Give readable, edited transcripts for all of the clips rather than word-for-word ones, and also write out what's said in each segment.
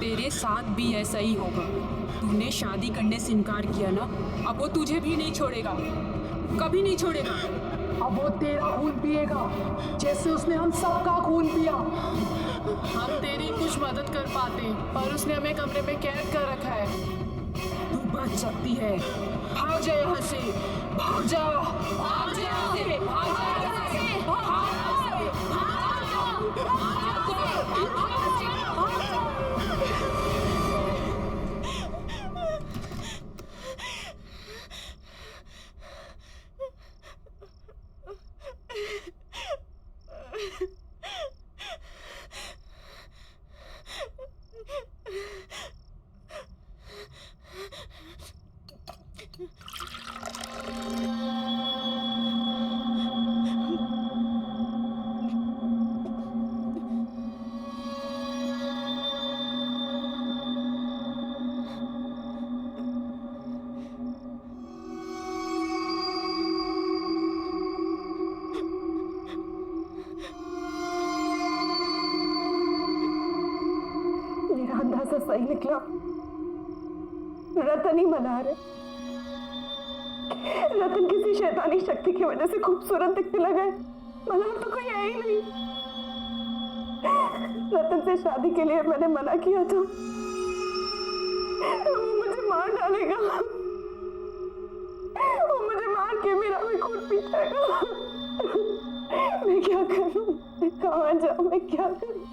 तेरे साथ भी ऐसा ही होगा। तूने शादी करने से इनकार किया ना, अब वो तुझे भी नहीं छोड़ेगा, कभी नहीं छोड़ेगा। अब वो तेरा खून पिएगा जैसे उसने हम सबका खून पिया। हम तेरी कुछ मदद कर पाते पर उसने हमें कमरे में कैद कर रखा है। तू बच सकती है, भाग जा यहाँ से, भाग जा, भाग जा यहाँ से, भाग जा यहाँ से, भाग जा, मेरा अंदाजा सही निकला। रतन ही मना रहे। रतन किसी शैतानी शक्ति की वजह से खूबसूरत दिखने लगा है। मल्हार तो कोई है ही नहीं। रतन से शादी के लिए मैंने मना किया था। वो मुझे मार डालेगा। वो मुझे मार के मेरा भी खून पी जाएगा। मैं क्या करूं? मैं कहाँ जाऊं? मैं क्या करूं?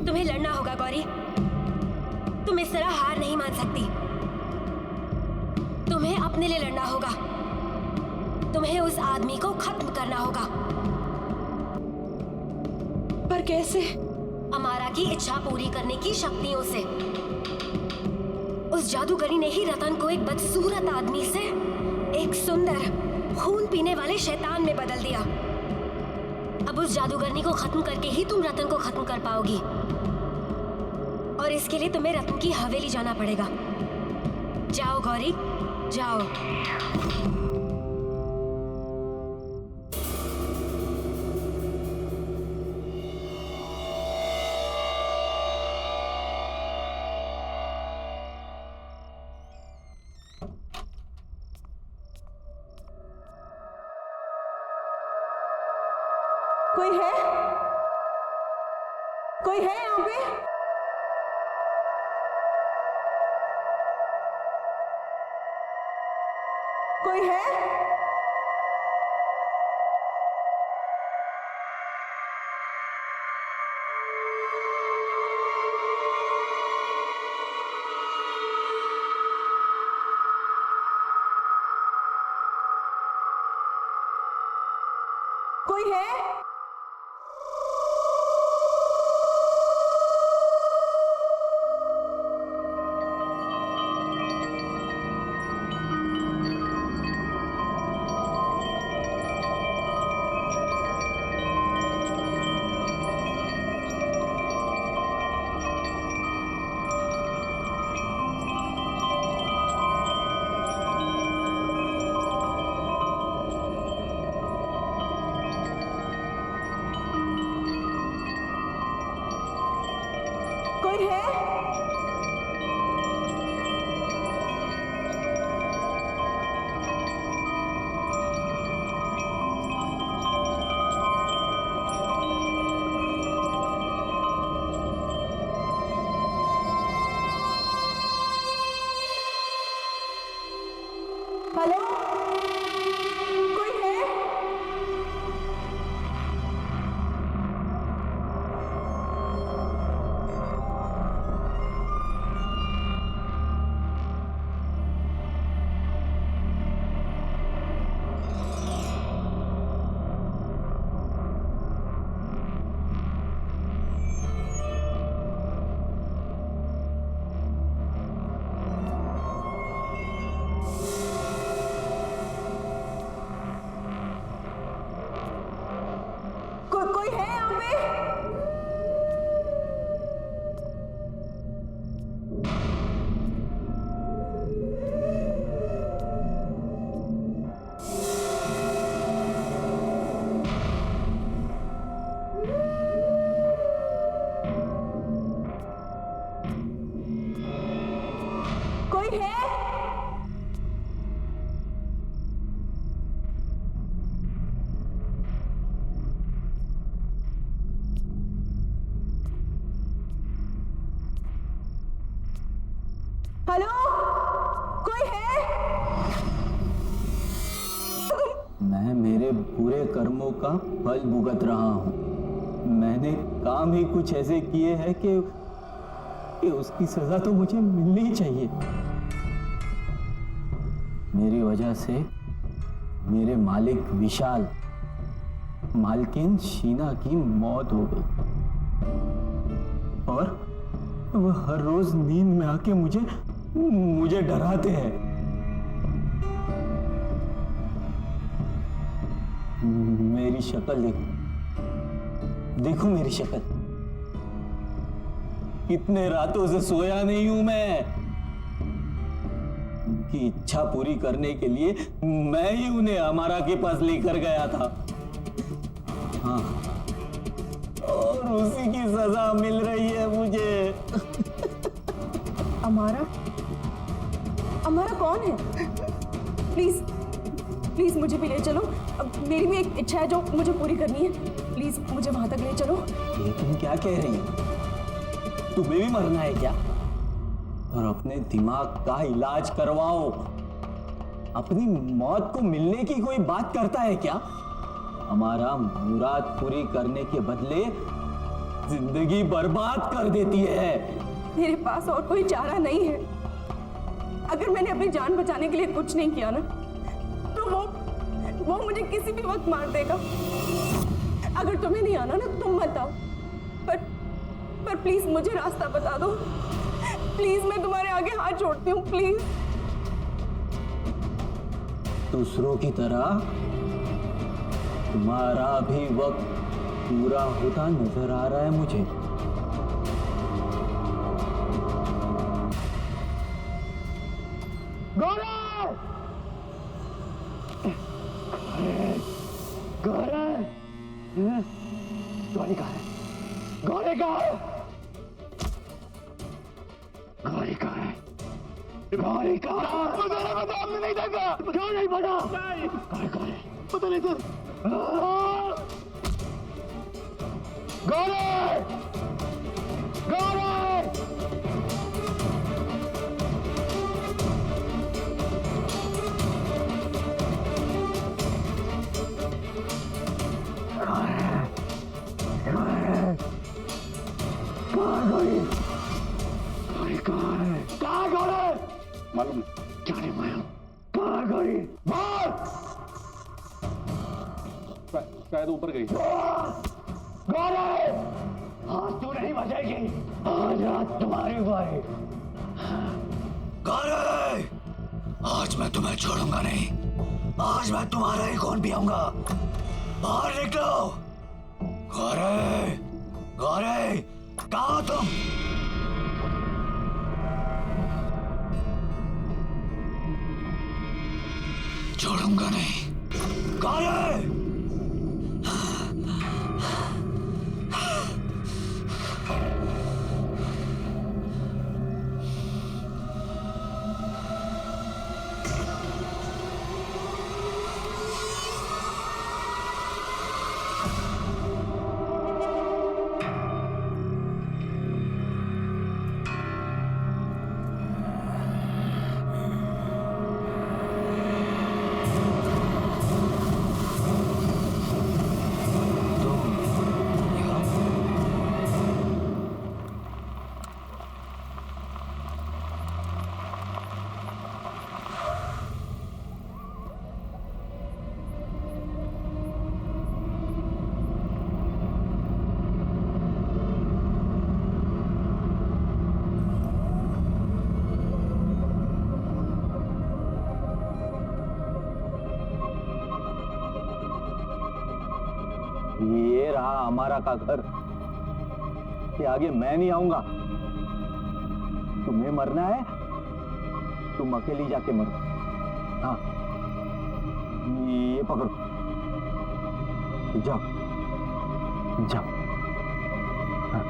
तुम्हें लड़ना होगा गौरी। तुम इस तरह हार नहीं मान सकती। तुम्हें अपने लिए लड़ना होगा। तुम्हें उस आदमी को खत्म करना होगा। पर कैसे? अमारा की इच्छा पूरी करने की शक्तियों से। उस जादूगरी ने ही रतन को एक बदसूरत आदमी से एक सुंदर खून पीने वाले शैतान में बदल दिया। अब उस जादूगरनी को खत्म करके ही तुम रतन को खत्म कर पाओगी। और इसके लिए तुम्हें रतन की हवेली जाना पड़ेगा। जाओ गौरी, जाओ। कोई है? कोई है यहाँ पे? कोई है? कोई है? कोई है? हेलो? कोई है? कोई है? हेलो, कोई है? मैं मेरे बुरे कर्मों का फल भुगत रहा हूँ। मैंने काम ही कुछ ऐसे किए हैं कि उसकी सजा तो मुझे मिलनी ही चाहिए। मेरी वजह से मेरे मालिक विशाल, मालकिन शीना की मौत हो गई और वह हर रोज नींद में आके मुझे डराते हैं। मेरी शक्ल देखो मेरी शक्ल। कितने रातों से सोया नहीं हूं मैं। उनकी इच्छा पूरी करने के लिए मैं ही उन्हें अमारा के पास लेकर गया था। हाँ, और उसी की सजा मिल रही है मुझे। अमारा? अमारा कौन है? प्लीज प्लीज मुझे भी ले चलो। अब मेरी भी एक इच्छा है जो मुझे पूरी करनी है। प्लीज मुझे वहां तक ले चलो। ये तुम क्या कह रही हो? तुम्हें भी मरना है क्या? और अपने दिमाग का इलाज करवाओ। अपनी मौत को मिलने की कोई बात करता है क्या? हमारा मुराद पूरी करने के बदले जिंदगी बर्बाद कर देती है। मेरे पास और कोई चारा नहीं है। अगर मैंने अपनी जान बचाने के लिए कुछ नहीं किया ना, तो वो मुझे किसी भी वक्त मार देगा। अगर तुम्हें नहीं आना ना, तुम मत आओ। पर प्लीज मुझे रास्ता बता दो। प्लीज, मैं तुम्हारे आगे हाथ जोड़ती हूँ, प्लीज। दूसरों की तरह तुम्हारा भी वक्त पूरा होता नजर आ रहा है मुझे। गौरी कहाँ है? गौरी कहाँ है? गौरी कहाँ है? गौरी कहाँ है? मुझे नहीं देखा। क्यों नहीं पता? गौरी कहाँ है? पता नहीं सर। गौरी! गौरी! मालूम क्या नहीं माया? कहाँ गई? शायद ऊपर गई। गौरी! आज तू नहीं बचेगी। आज रात तुम्हारी बारी। गौरी! आज मैं तुम्हें छोड़ूंगा नहीं। आज मैं तुम्हारा ही खून पियूंगा। बाहर निकलो। गौरी! गौरी! कहाँ हो तुम? छोड़ूंगा नहीं। गौरी! ये रहा हमारा का घर। कि आगे मैं नहीं आऊंगा। तुम्हें मरना है, तुम अकेली जाके मरो। हाँ, ये पकड़ो, जाओ जाओ। हाँ,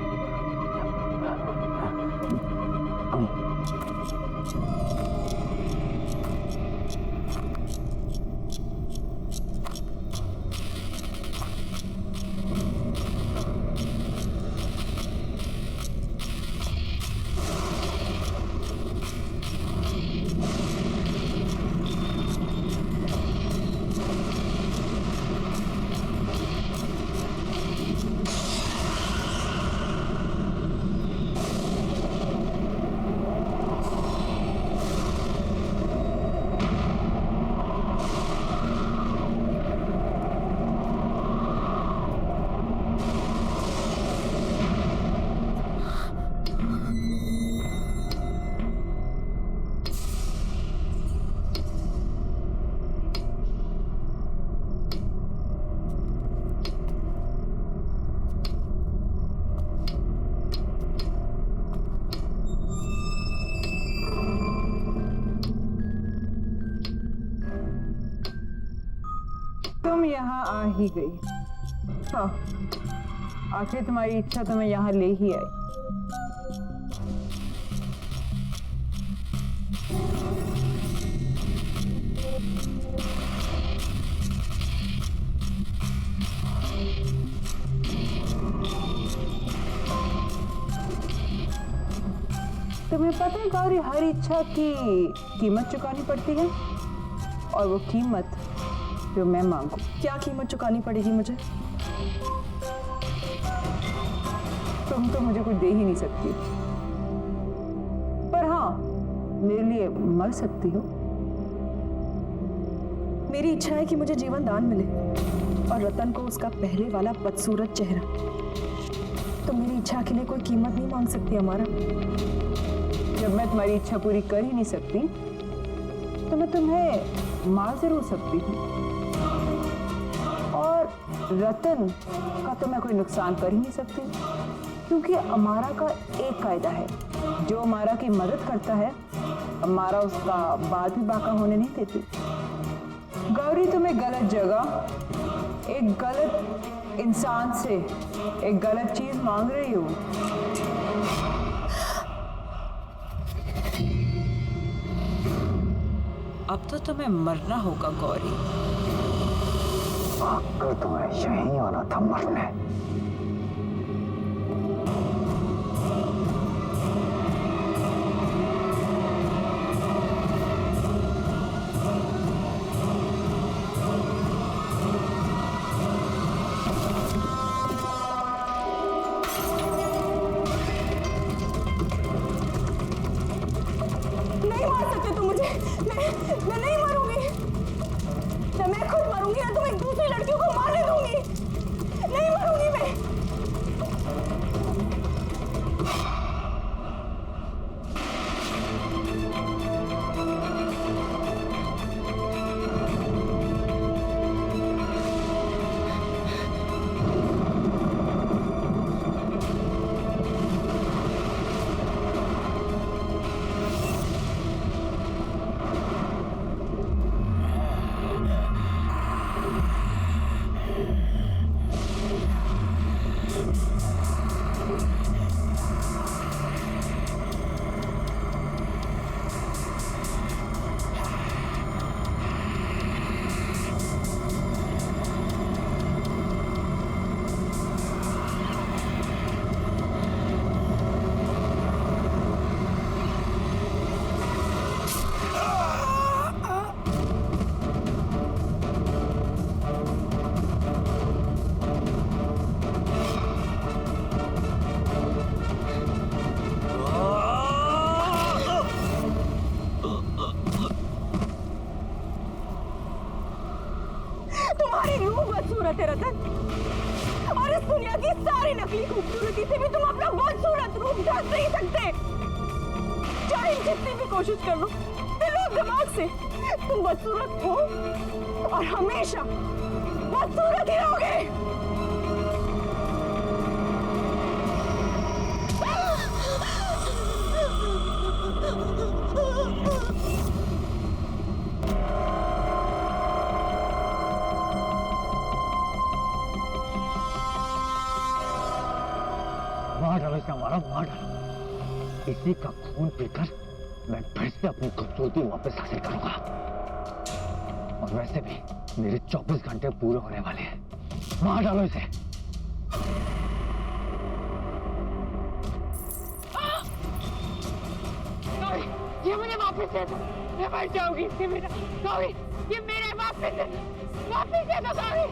तुम यहाँ आ ही गई। हाँ, आखिर तुम्हारी इच्छा तुम्हें यहाँ ले ही आई। तुम्हें पता है गौरी, हर इच्छा की कीमत चुकानी पड़ती है, और वो कीमत जो मैं मांगू। क्या कीमत चुकानी पड़ेगी मुझे? तुम तो मुझे कुछ दे ही नहीं सकती, पर हाँ, मेरे लिए मर सकती हो। मेरी इच्छा है कि मुझे जीवन दान मिले और रतन को उसका पहले वाला बदसूरत चेहरा। तो मेरी इच्छा के लिए कोई कीमत नहीं मांग सकती हमारा। जब मैं तुम्हारी इच्छा पूरी कर ही नहीं सकती, तो मैं तुम्हें मार जरूर सकती हूँ, और रतन का तो मैं कोई नुकसान कर ही नहीं सकती, क्योंकि अमारा का एक कायदा है, जो अमारा की मदद करता है, अमारा उसका बाद भी बाका होने नहीं देती। गौरी, तुम्हें गलत जगह एक गलत इंसान से एक गलत चीज मांग रही हो। अब तो तुम्हें मरना होगा गौरी। आकर तुम्हें यहीं आना था मरने। नहीं मार सकते तुम मुझे। मैं नहीं मरूंगी। ना मैं खुद मरूंगी, ना तुम एक दूसरी लड़कियों को मारने दूंगी। नहीं मरूंगी मैं। तुम्हारी रूह बदसूरत है रतन, और इस दुनिया की सारी नकली खूबसूरती से भी तुम अपना बदसूरत रूप ढक नहीं सकते। चाहे जितनी भी कोशिश कर लो, दिलो दिमाग से, तुम बदसूरत हो और हमेशा बदसूरत ही रहोगे। मार डालो इसे, हमारा मार डालो। इसी का खून पीकर मैं फिर से अपनी खूबसूरती वापस हासिल करूंगा। और वैसे भी मेरे 24 घंटे पूरे होने वाले हैं। मार डालो इसे। ये मुझे वापस दे दो, मैं मर जाऊंगी इसके बिना। गौरी, ये मेरे वापस दे दो गौरी।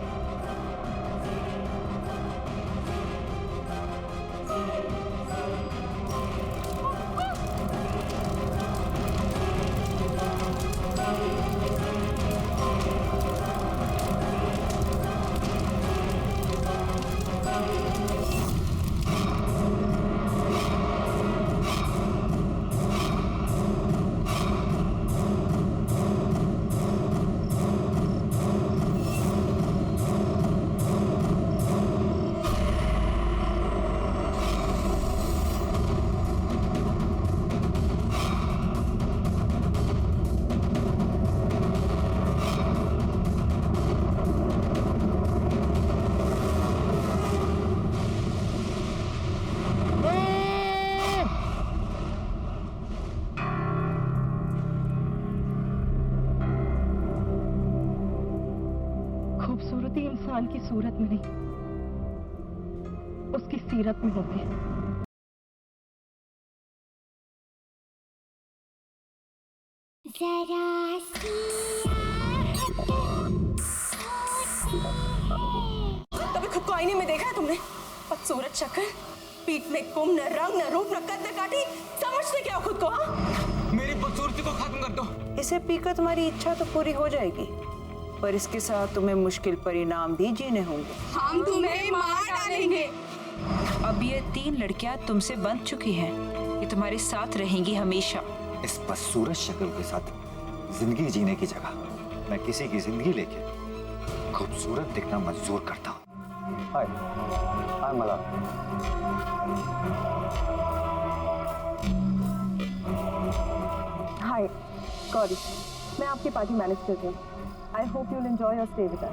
खूबसूरती इंसान की सूरत में नहीं, उसकी सीरत में होती है। कभी खुद को आईने में देखा है तुमने? बदसूरत शक्ल, पीठ में कुम, न रंग, न रूप, न कद, न काठी। समझते क्या हो खुद को? हाँ, मेरी बदसूरती को खत्म कर दो। इसे पीकर तुम्हारी इच्छा तो पूरी हो जाएगी, पर इसके साथ तुम्हें मुश्किल परिणाम भी जीने होंगे। हम तुम्हें मार डालेंगे। अब ये 3 लड़कियां तुमसे बंध चुकी हैं, ये तुम्हारे साथ रहेंगी हमेशा। इस बदसूरत शक्ल के साथ जिंदगी जीने की जगह मैं किसी की जिंदगी लेके खूबसूरत दिखना मंजूर करता हूँ। हाय, हाय मला। हाय गौरी, मैं आपकी पार्टी मैनेज कर रही हूँ। I hope you will enjoy your stay with us.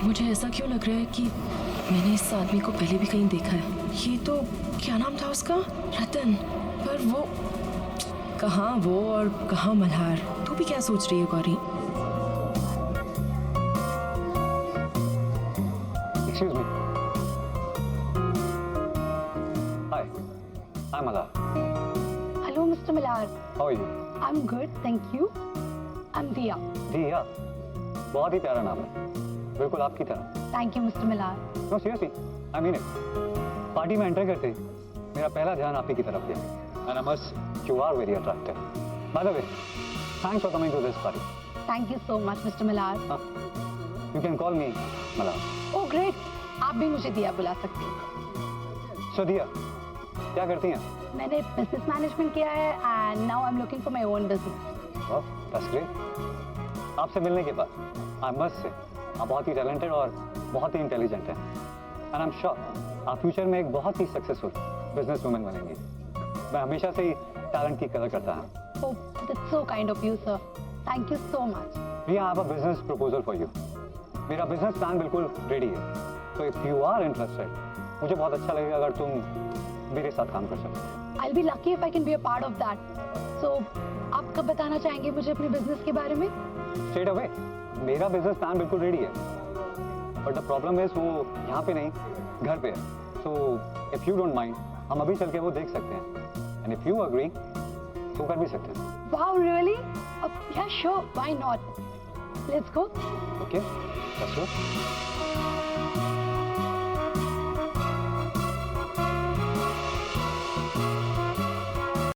मुझे ऐसा क्यों लग रहा है कि मैंने इस आदमी को पहले भी कहीं देखा है। ये तो क्या नाम था उसका? रतन। पर वो कहाँ वो और कहाँ मल्हार? तू भी क्या सोच रही है Gauri? Excuse me. Hi, I'm Mala. Hello mister Malhar. How are you? I am good, thank you. I am दिया। दिया, बहुत ही प्यारा नाम है, बिल्कुल आपकी तरह। Thank you mister Malhar. No, seriously, I mean it. Party में एंटर करते ही मेरा पहला ध्यान आप ही की तरफ गया। And I must, you are very attractive. By the way, thanks for coming to this party. Thank you so much mister Malhar. You can call me Mala. Oh great, आप भी मुझे दिया बुला सकते हैं। So दिया, क्या करती हैं? मैंने बिजनेस मैनेजमेंट किया है and now I am looking for my own business. Oh, that's great. आपसे मिलने के बाद I must say, आप बहुत ही टैलेंटेड और बहुत ही इंटेलिजेंट हैं। And I'm sure आप फ्यूचर में एक बहुत ही सक्सेसफुल बिजनेस वुमन बनेंगी। मैं हमेशा से ही टैलेंट की कदर करता हूँ। Oh that's so kind of you sir, thank you so much. Riya, I have a business proposal for you. मेरा बिजनेस प्लान बिल्कुल रेडी है, तो इफ यू आर इंटरेस्टेड, मुझे बहुत अच्छा लगेगा अगर तुम मेरे साथ काम कर सकते। I'll be lucky if I can be a part of that. So आप कब बताना चाहेंगे मुझे अपने बिजनेस के बारे में? स्ट्रेट अवे, मेरा बिजनेस प्लान बिल्कुल रेडी है, बट द प्रॉब्लम इज वो यहाँ पे नहीं, घर पे है। So if you don't mind, हम अभी चल के वो देख सकते हैं, एंड इफ यू अग्री तो कर भी सकते हैं। Wow, really? Yeah, sure. Why not? Let's go. Okay, let's go.